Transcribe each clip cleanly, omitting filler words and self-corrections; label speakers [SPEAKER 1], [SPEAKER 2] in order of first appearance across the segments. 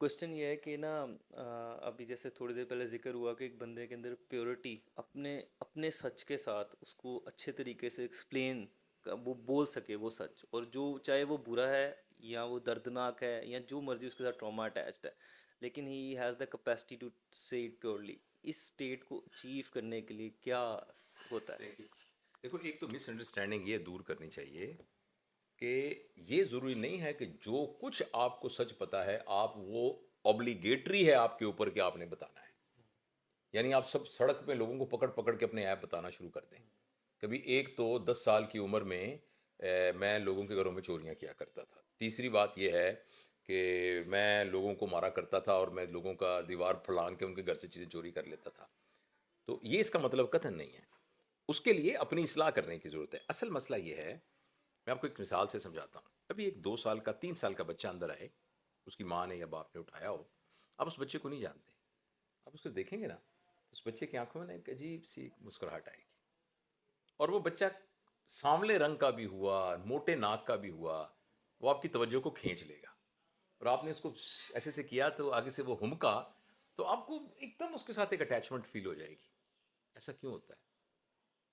[SPEAKER 1] Question یہ ہے کہ نا ابھی جیسے تھوڑی دیر پہلے ذکر ہوا کہ ایک بندے کے اندر پیورٹی اپنے اپنے سچ کے ساتھ اس کو اچھے طریقے سے ایکسپلین وہ بول سکے وہ سچ، اور جو چاہے وہ برا ہے یا وہ دردناک ہے یا جو مرضی اس کے ساتھ ٹراما اٹیچڈ ہے، لیکن he has the capacity to say it purely. اس اسٹیٹ کو اچیو کرنے کے لیے کیا ہوتا ہے؟
[SPEAKER 2] دیکھیے دیکھو، ایک تو مس انڈرسٹینڈنگ یہ دور کرنی چاہیے کہ یہ ضروری نہیں ہے کہ جو کچھ آپ کو سچ پتا ہے آپ وہ اوبلیگیٹری ہے آپ کے اوپر کہ آپ نے بتانا ہے. یعنی آپ سب سڑک پہ لوگوں کو پکڑ پکڑ کے اپنے ایپ بتانا شروع کر دیں. کبھی ایک تو 10 سال کی عمر میں میں لوگوں کے گھروں میں چوریاں کیا کرتا تھا. تیسری بات یہ ہے کہ میں لوگوں کو مارا کرتا تھا اور میں لوگوں کا دیوار پھلانگ کے ان کے گھر سے چیزیں چوری کر لیتا تھا. تو یہ اس کا مطلب قطعا نہیں ہے. اس کے لیے اپنی اصلاح کرنے کی ضرورت ہے. اصل مسئلہ یہ ہے، میں آپ کو ایک مثال سے سمجھاتا ہوں. ابھی ایک 2 سال کا 3 سال کا بچہ اندر آئے، اس کی ماں نے یا باپ نے اٹھایا ہو، آپ اس بچے کو نہیں جانتے، آپ اس کو دیکھیں گے نا تو اس بچے کی آنکھوں میں نا ایک عجیب سی مسکراہٹ آئے گی. اور وہ بچہ سانولے رنگ کا بھی ہوا، موٹے ناک کا بھی ہوا، وہ آپ کی توجہ کو کھینچ لے گا. اور آپ نے اس کو ایسے سے کیا تو آگے سے وہ ہمکا، تو آپ کو ایک دم اس کے ساتھ ایک اٹیچمنٹ فیل ہو جائے گی. ایسا کیوں ہوتا ہے؟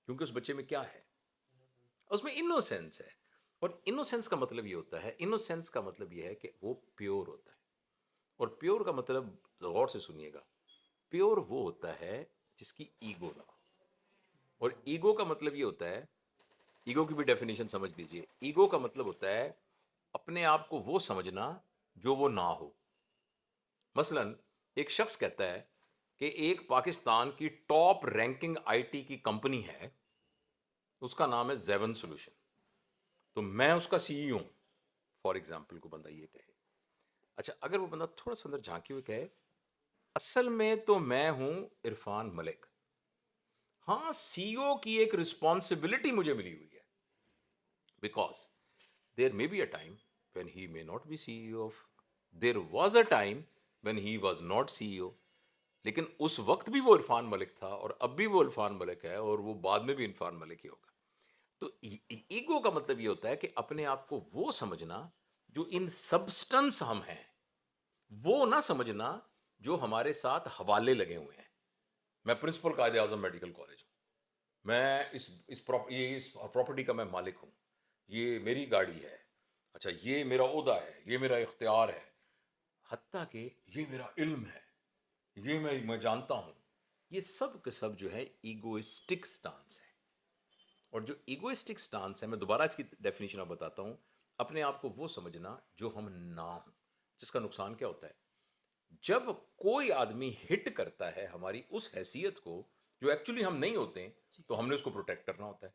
[SPEAKER 2] کیونکہ اس بچے میں کیا ہے؟ اس میں انوسینس ہے. اور انوسینس کا مطلب یہ ہوتا ہے، انوسینس کا مطلب یہ ہے کہ وہ پیور ہوتا ہے. اور پیور کا مطلب غور سے سنیے گا، پیور وہ ہوتا ہے جس کی ایگو نہ ہو. اور ایگو کا مطلب یہ ہوتا ہے، ایگو کی بھی ڈیفینیشن سمجھ لیجئے. ایگو کا مطلب ہوتا ہے اپنے آپ کو وہ سمجھنا جو وہ نہ ہو. مثلا ایک شخص کہتا ہے کہ ایک پاکستان کی ٹاپ رینکنگ آئی ٹی کی کمپنی ہے، اس کا نام ہے زیون سولوشن، تو میں اس کا سی ای ہوں. فار ایگزامپل کو بندہ یہ کہے. اچھا، اگر وہ بندہ تھوڑا سا اندر جھانکے ہوئے کہے اصل میں تو میں ہوں عرفان ملک، ہاں سی او کی ایک رسپانسبلٹی مجھے ملی ہوئی ہے، because there may be a time when he may not be CEO of. There was a time when he was not CEO. لیکن اس وقت بھی وہ عرفان ملک تھا اور اب بھی وہ عرفان ملک ہے اور وہ بعد میں بھی عرفان ملک ہی ہوگا. تو ایگو کا مطلب یہ ہوتا ہے کہ اپنے آپ کو وہ سمجھنا جو ان سبسٹنس ہم ہیں، وہ نہ سمجھنا جو ہمارے ساتھ حوالے لگے ہوئے ہیں. میں principal Quaid Azam medical college ہوں، میں اس پراپرٹی کا میں مالک ہوں، یہ میری گاڑی ہے، اچھا یہ میرا عہدہ ہے، یہ میرا اختیار ہے، حتیٰ کہ یہ میرا علم ہے، یہ میں جانتا ہوں. یہ سب کے سب جو ہے ایگوئسٹک سٹانس ہے. اور جو ایگوئسٹک سٹانس ہے، میں دوبارہ اس کی ڈیفینیشن اب بتاتا ہوں، اپنے آپ کو وہ سمجھنا جو ہم نہ ہوں. جس کا نقصان کیا ہوتا ہے؟ جب کوئی آدمی ہٹ کرتا ہے ہماری اس حیثیت کو جو ایکچولی ہم نہیں ہوتے ہیں، تو ہم نے اس کو پروٹیکٹ کرنا ہوتا ہے.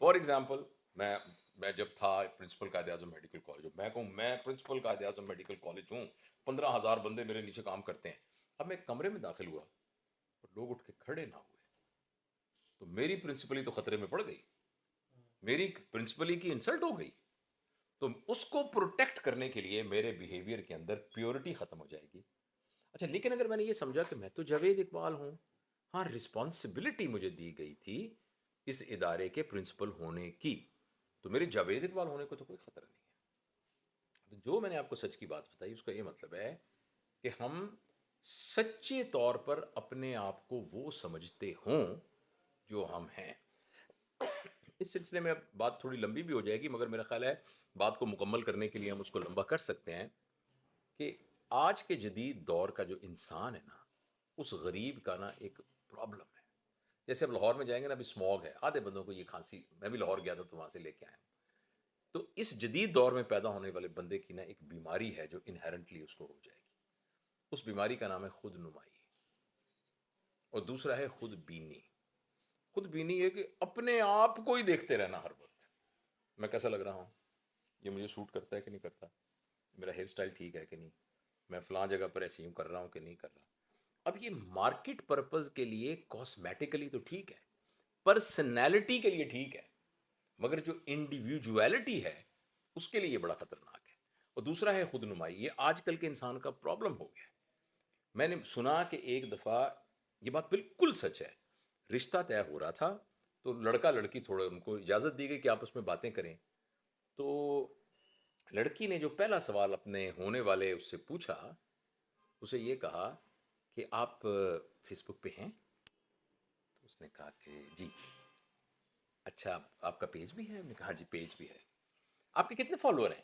[SPEAKER 2] فار ایگزامپل میں جب تھا principal Quaid Azam medical college, میں کہوں میں principal Quaid Azam medical college ہوں، 15,000 بندے میرے نیچے کام کرتے ہیں. اب میں ایک کمرے میں داخل ہوا اور لوگ اٹھ کے کھڑے نہ ہوئے تو میری پرنسپلی تو خطرے میں پڑ گئی، میری پرنسپلی کی انسلٹ ہو گئی. تو اس کو پروٹیکٹ کرنے کے لیے میرے بیہیویئر کے اندر پیورٹی ختم ہو جائے گی. اچھا، لیکن اگر میں نے یہ سمجھا کہ میں تو جاوید اقبال ہوں، ہاں رسپانسبلٹی مجھے دی گئی تھی اس ادارے کے پرنسپل ہونے کی، تو میرے جاوید اقبال ہونے کو تو کوئی خطرہ نہیں ہے. تو جو میں نے آپ کو سچ کی بات بتائی اس کا یہ مطلب ہے کہ ہم سچے طور پر اپنے آپ کو وہ سمجھتے ہوں جو ہم ہیں. اس سلسلے میں اب بات تھوڑی لمبی بھی ہو جائے گی، مگر میرا خیال ہے بات کو مکمل کرنے کے لیے ہم اس کو لمبا کر سکتے ہیں کہ آج کے جدید دور کا جو انسان ہے نا، اس غریب کا نا ایک پرابلم ہے. جیسے اب لاہور میں جائیں گے نا، ابھی اسموگ ہے، آدھے بندوں کو یہ کھانسی، میں بھی لاہور گیا تھا تو وہاں سے لے کے آیا ہوں. تو اس جدید دور میں پیدا ہونے والے بندے کی نا ایک بیماری ہے جو انہیرنٹلی اس کو ہو جائے گی. اس بیماری کا نام ہے خود نمائی، اور دوسرا ہے خود بینی. خود بینی ہے کہ اپنے آپ کو ہی دیکھتے رہنا ہر وقت، میں کیسا لگ رہا ہوں، یہ مجھے سوٹ کرتا ہے کہ نہیں کرتا، میرا ہیئر اسٹائل ٹھیک ہے کہ نہیں، میں فلاں جگہ پر ایسے یوں کر رہا ہوں کہ نہیں کر رہا. اب یہ مارکیٹ پرپز کے لیے کاسمیٹیکلی تو ٹھیک ہے، پرسنالٹی کے لیے ٹھیک ہے، مگر جو انڈیویجویلٹی ہے اس کے لیے یہ بڑا خطرناک ہے. اور دوسرا ہے خود نمائی. یہ آج کل کے انسان کا پرابلم ہو گیا ہے. میں نے سنا کہ ایک دفعہ، یہ بات بالکل سچ ہے، رشتہ طے ہو رہا تھا تو لڑکا لڑکی تھوڑا ان کو اجازت دی گئی کہ آپس میں باتیں کریں. تو لڑکی نے جو پہلا سوال اپنے ہونے والے اس سے پوچھا، اسے یہ کہا کہ آپ فیس بک پہ ہیں؟ تو اس نے کہا کہ جی. اچھا آپ کا پیج بھی ہے؟ ہم نے کہا جی پیج بھی ہے. آپ کے کتنے فالوور ہیں؟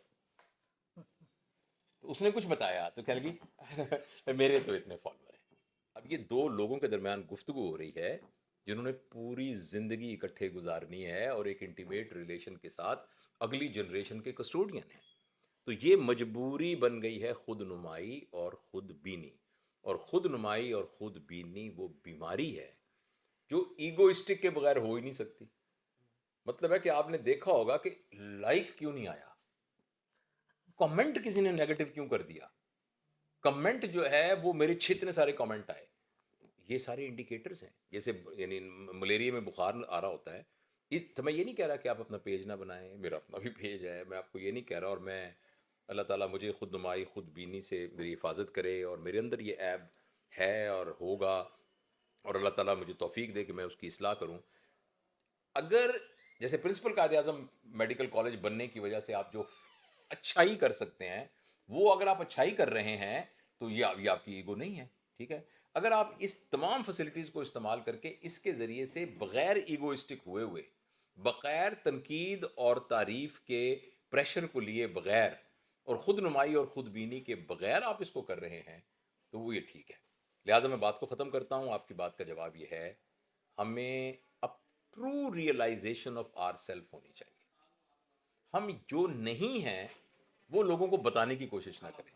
[SPEAKER 2] تو اس نے کچھ بتایا تو کہنے لگی میرے تو اتنے فالوور ہیں. اب یہ دو لوگوں کے درمیان گفتگو ہو رہی ہے جنہوں نے پوری زندگی اکٹھے گزارنی ہے اور ایک انٹیمیٹ ریلیشن کے ساتھ اگلی جنریشن کے کسٹوڈین ہیں. تو یہ مجبوری بن گئی ہے خود نمائی اور خود بینی. اور خود نمائی اور خود بینی وہ بیماری ہے جو ایگوئسٹک کے بغیر ہو ہی نہیں سکتی. مطلب ہے کہ آپ نے دیکھا ہوگا کہ لائک کیوں نہیں آیا، کمنٹ کسی نے نیگیٹو کیوں کر دیا، کمنٹ جو ہے وہ میرے اتنے سارے کمنٹ آئے. یہ سارے انڈیکیٹرز ہیں. جیسے یعنی ملیریا میں بخار آ رہا ہوتا ہے. تو میں یہ نہیں کہہ رہا کہ آپ اپنا پیج نہ بنائیں، میرا اپنا بھی پیج ہے، میں آپ کو یہ نہیں کہہ رہا. اور میں اللہ تعالیٰ مجھے خود نمائی خود بینی سے میری حفاظت کرے اور میرے اندر یہ عیب ہے اور ہوگا، اور اللہ تعالیٰ مجھے توفیق دے کہ میں اس کی اصلاح کروں. اگر جیسے principal Quaid Azam medical college بننے کی وجہ سے آپ جو اچھائی کر سکتے ہیں، وہ اگر آپ اچھائی کر رہے ہیں تو یہ آپ کی ایگو نہیں ہے. ٹھیک ہے. اگر آپ اس تمام فیسلٹیز کو استعمال کر کے اس کے ذریعے سے بغیر ایگوئسٹک ہوئے بغیر تنقید اور تعریف کے پریشر کو لیے بغیر اور خود نمائی اور خود بینی کے بغیر آپ اس کو کر رہے ہیں تو وہ یہ ٹھیک ہے. لہٰذا میں بات کو ختم کرتا ہوں. آپ کی بات کا جواب یہ ہے، ہمیں اب true realization of our self ہونی چاہیے. ہم جو نہیں ہیں وہ لوگوں کو بتانے کی کوشش نہ کریں.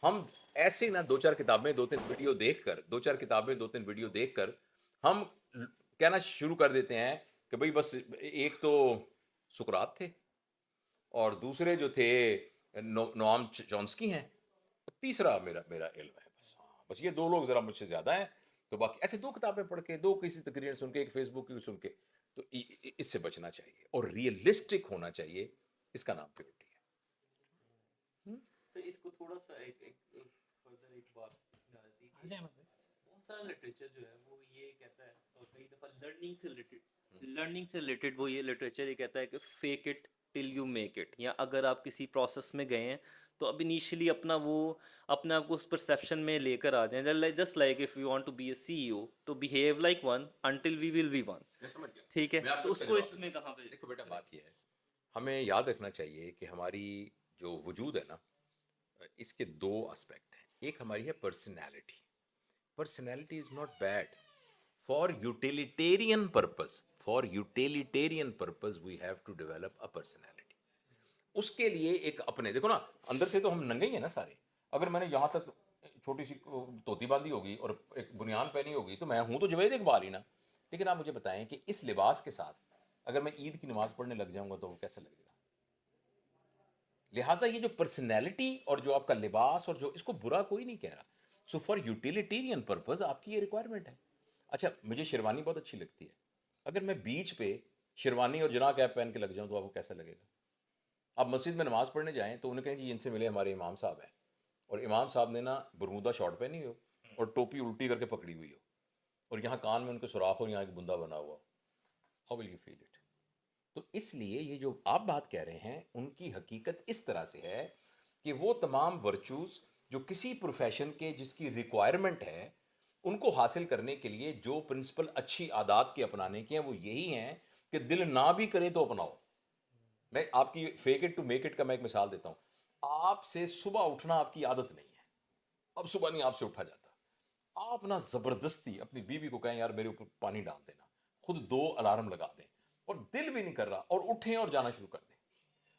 [SPEAKER 2] ہم ایسے نہ دو چار کتابیں دو تین ویڈیو دیکھ کر ہم کہنا شروع کر دیتے ہیں کہ بھئی بس ایک تو سقراط تھے اور دوسرے جو تھے نوام چومسکی ہیں، تیسرا میرا علم ہے. بس یہ دو لوگ ذرا مجھ سے زیادہ ہیں. تو باقی ایسے دو کتابیں پڑھ کے، دو کسی تقریر سن کے، ایک فیس بک کی سن کے، تو اس سے بچنا چاہیے اور ریئلسٹک ہونا چاہیے. اس کا نام پیورٹی ہے.
[SPEAKER 1] سر اس کو تھوڑا سا ایک فردر ایک بات اس میں آ جاتی ہے کہ بہت سارا لٹریچر جو ہے وہ یہ کہتا ہے، اور کئی دفعہ لرننگ سے ریلیٹڈ وہ یہ لٹریچر یہ کہتا ہے کہ fake it till you make it. یا اگر آپ کسی پروسیس میں گئے ہیں تو اب انیشلی اپنا وہ اپنے آپ کو اس پرسیپشن میں لے کر آ جائیں. Just like if you want to be a CEO تو behave like one until we will be one.
[SPEAKER 2] میں سمجھ گیا.
[SPEAKER 1] ٹھیک ہے.
[SPEAKER 2] میں آپ
[SPEAKER 1] تو
[SPEAKER 2] کو
[SPEAKER 1] اس کو اس میں کہاں پہ
[SPEAKER 2] دیکھو بیٹا، بات یہ ہے، ہمیں یاد رکھنا چاہیے کہ ہماری جو وجود ہے نا، اس کے دو اسپیکٹ ہیں. ایک ہماری ہے personality. Personality is not bad. For utilitarian purpose we have to develop a personality. اس کے لیے ایک اپنے دیکھو نا، اندر سے تو ہم ننگے ہی ہیں نا سارے. اگر میں نے یہاں تک چھوٹی سی دھوتی باندھی ہوگی اور ایک بنیان پہنی ہوگی تو میں ہوں تو جوید اقبال ہی نا. لیکن آپ مجھے بتائیں کہ اس لباس کے ساتھ اگر میں عید کی نماز پڑھنے لگ جاؤں گا تو وہ کیسا لگے گا؟ لہٰذا یہ جو پرسنالٹی اور جو آپ کا لباس اور جو، اس کو برا کوئی نہیں کہہ رہا. سو فار یوٹیلیٹیرین پرپز آپ کی یہ ریکوائرمنٹ ہے. اچھا مجھے شیروانی بہت اچھی لگتی ہے. اگر میں بیچ پہ شیروانی اور جناح کیپ پہن کے لگ جاؤں تو آپ کو کیسا لگے گا؟ آپ مسجد میں نماز پڑھنے جائیں تو انہیں کہیں جی ان سے ملے ہمارے امام صاحب ہیں، اور امام صاحب نے نا برمودا شارٹ پہنی ہو اور ٹوپی الٹی کر کے پکڑی ہوئی ہو اور یہاں کان میں ان کے سوراخ ہو، یہاں ایک بندہ بنا ہوا، how will you feel it? تو اس لیے یہ جو آپ بات کہہ رہے ہیں ان کی حقیقت اس طرح سے ہے کہ وہ تمام ورچوز جو کسی پروفیشن کے جس کی ریکوائرمنٹ ہے، ان کو حاصل کرنے کے لیے جو پرنسپل اچھی عادات کے اپنانے کے ہیں وہ یہی ہیں کہ دل نہ بھی کرے تو اپناؤ. میں آپ کی fake it to make it کا میں ایک مثال دیتا ہوں. آپ سے صبح اٹھنا آپ کی عادت نہیں ہے، اب صبح نہیں آپ سے اٹھا جاتا. آپ نا زبردستی اپنی بیوی کو کہیں یار میرے اوپر پانی ڈال دینا، خود 2 الارم لگا دیں اور دل بھی نہیں کر رہا اور اٹھیں اور جانا شروع کر دیں.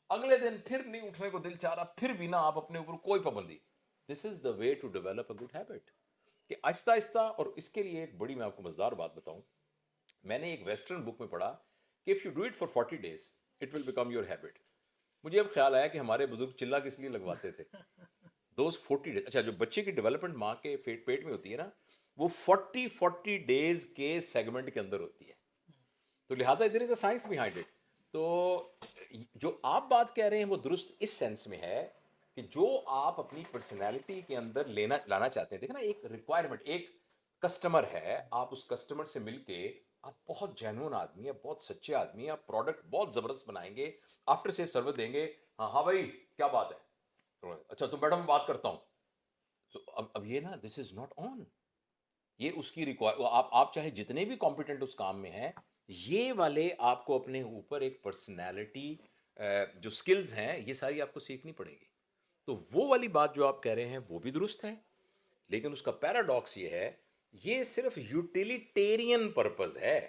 [SPEAKER 2] اگلے دن پھر نہیں اٹھنے کو دل چاہ رہا، پھر بھی نہ آپ اپنے اوپر کوئی پابندی. This is the way to develop a good habit. کہ آہستہ آہستہ، اور اس کے لیے ایک بڑی میں آپ کو مزدار بات بتاؤں، میں نے ایک ویسٹرن بک میں پڑھا کہ if you do it for 40 days it will become your habit. مجھے اب خیال آیا کہ ہمارے بزرگ چلا کس لیے لگواتے تھے. دوز 40 days، اچھا جو بچے کی ڈیولپمنٹ ماں کے پیٹ میں ہوتی ہے نا، وہ 40 days کے سیگمنٹ کے اندر ہوتی ہے. تو لہٰذا ادھر از اے سائنس بیہائنڈ اٹ. تو جو آپ بات کہہ رہے ہیں وہ درست اس سینس میں ہے کہ جو آپ اپنی پرسنالٹی کے اندر لانا چاہتے ہیں. دیکھنا ایک ریکوائرمنٹ، ایک کسٹمر ہے، آپ اس کسٹمر سے مل کے آپ بہت جینون آدمی ہیں، بہت سچے آدمی ہیں، آپ پروڈکٹ بہت زبردست بنائیں گے، آفٹر سیل سروس دیں گے، ہاں ہاں بھائی کیا بات ہے, اچھا تم بیٹھو میں بات کرتا ہوں. تو اب یہ نا دس از ناٹ آن, یہ اس کی آپ چاہے جتنے بھی کمپیٹنٹ اس کام میں ہیں, یہ والے آپ کو اپنے اوپر ایک پرسنالٹی جو سکلز ہیں یہ ساری آپ کو سیکھنی پڑے گی. تو وہ والی بات جو آپ کہہ رہے ہیں وہ بھی درست ہے, لیکن اس کا پیراڈاکس یہ ہے یہ صرف یوٹیلیٹیرین پرپز ہے,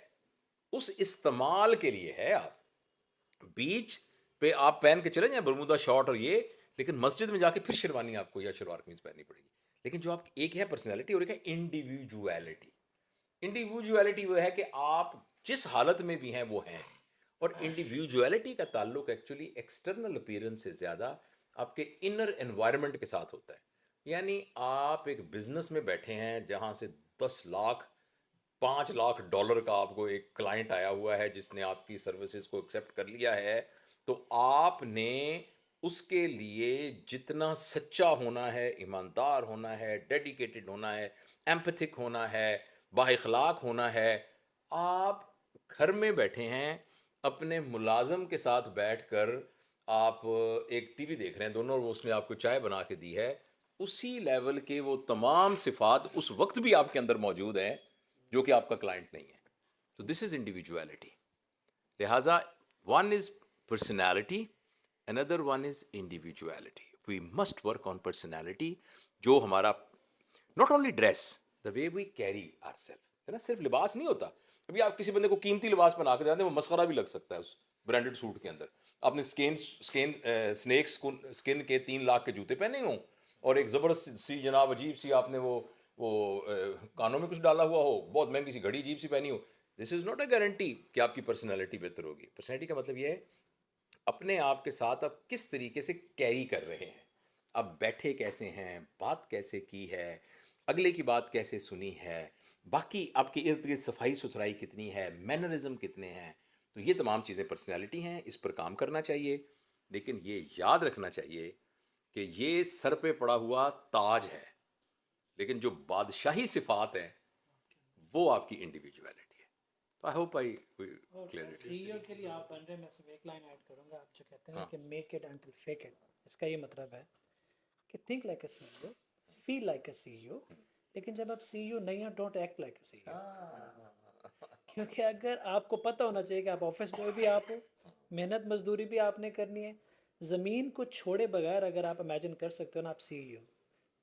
[SPEAKER 2] اس استعمال کے لیے ہے. آپ بیچ پہ آپ پہن کے چلے جائیں برمودا شارٹ اور یہ, لیکن مسجد میں جا کے پھر شیروانی آپ کو یا شلوار قمیض پہننی پڑے گی. لیکن جو آپ ایک ہے پرسنالٹی اور ایک ہے انڈیویجویلٹی. انڈیویجویلٹی وہ ہے کہ آپ جس حالت میں بھی ہیں وہ ہیں, اور انڈیویجویلٹی کا تعلق ایکچولی ایکسٹرنل اپیرنس سے زیادہ آپ کے انر انوائرمنٹ کے ساتھ ہوتا ہے. یعنی آپ ایک بزنس میں بیٹھے ہیں جہاں سے 10 لاکھ 5 لاکھ ڈالر کا آپ کو ایک کلائنٹ آیا ہوا ہے جس نے آپ کی سروسز کو ایکسیپٹ کر لیا ہے, تو آپ نے اس کے لیے جتنا سچا ہونا ہے, ایماندار ہونا ہے, ڈیڈیکیٹڈ ہونا ہے, ایمپتھک ہونا ہے, با اخلاق ہونا ہے. آپ گھر میں بیٹھے ہیں اپنے ملازم کے ساتھ بیٹھ کر آپ ایک ٹی وی دیکھ رہے ہیں دونوں, اور اس نے آپ کو چائے بنا کے دی ہے, اسی لیول کے وہ تمام صفات اس وقت بھی آپ کے اندر موجود ہیں جو کہ آپ کا کلائنٹ نہیں ہے. تو دس از انڈیویجویلٹی. لہٰذا one is personality, another one is individuality. We must work on personality. جو ہمارا not only dress, the way we carry ourselves, ہے نا, صرف لباس نہیں ہوتا. ابھی آپ کسی بندے کو قیمتی لباس پہنا کے جاتے ہیں وہ مسخرہ بھی لگ سکتا ہے اس برانڈڈ سوٹ کے اندر. آپ نے سنیکس اسکن کے 3 لاکھ کے جوتے پہنے ہوں اور ایک زبردست سی جناب عجیب سی آپ نے وہ کانوں میں کچھ ڈالا ہوا ہو, بہت مہنگی سی گھڑی عجیب سی پہنی ہو. دس از ناٹ اے گارنٹی کہ آپ کی پرسنالٹی بہتر ہوگی. پرسنالٹی کا مطلب یہ ہے اپنے آپ کے ساتھ آپ کس طریقے سے کیری کر رہے ہیں, آپ بیٹھے کیسے ہیں, بات کیسے کی ہے, اگلے کی بات کیسے سنی ہے, باقی آپ کے ارد گرد صفائی ستھرائی کتنی ہے, مینرزم کتنے ہیں. تو یہ تمام چیزیں پرسنالٹی ہیں, اس پر کام کرنا چاہیے. لیکن یہ یاد رکھنا چاہیے کہ یہ سر پہ پڑا ہوا تاج ہے, لیکن جو بادشاہی صفات ہیں وہ آپ کی انڈیویجویلٹی ہے. تو آئی ہوپ آئی کلیئرٹی.
[SPEAKER 3] سی او کے لیے آپ بن رہے, میں صرف ایک لائن ایڈ کروں گا. آپ جو کہتے ہیں کہ make it until fake it, اس کا یہ مطلب ہے کہ think like a CEO, feel like a CEO, لیکن جب آپ سی او نہیں ہو don't act like a CEO. کیونکہ اگر آپ کو پتہ ہونا چاہیے کہ آپ آفس بوائے بھی آپ ہو, محنت مزدوری بھی آپ نے کرنی ہے, زمین کو چھوڑے بغیر اگر آپ امیجن کر سکتے ہو نا آپ سی ای ہو,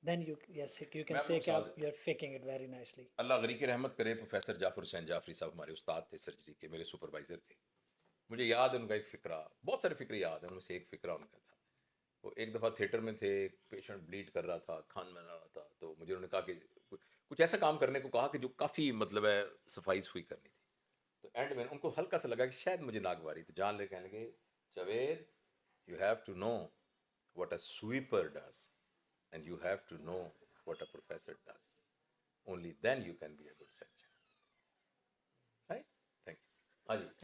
[SPEAKER 3] دین یو کین سے کہ آپ you are faking it very nicely.
[SPEAKER 2] اللہ غریق رحمت کرے, پروفیسر جعفر حسین جعفری صاحب ہمارے استاد تھے سرجری کے, میرے سپروائزر تھے. مجھے یاد ہے ان کا ایک فقرہ, بہت سارے فقرے یاد ہیں, ان میں سے ایک فقرہ ان کا تھا. وہ ایک دفعہ تھیٹر میں تھے, پیشنٹ بلیڈ کر رہا تھا, کھان میں رہا تھا, تو مجھے انہوں نے کہا کہ کچھ ایسا کام کرنے کو کہا کہ جو کافی مطلب ہے صفائی سفائی کرنی تھی. تو اینڈ میں ان کو ہلکا سا لگا کہ شاید مجھے ناگواری, تو جان لے کہنے لگے Javed you have to know what a sweeper does and you have to know what a professor does. Only then you can be a good surgeon. Right? Thank you. Haji.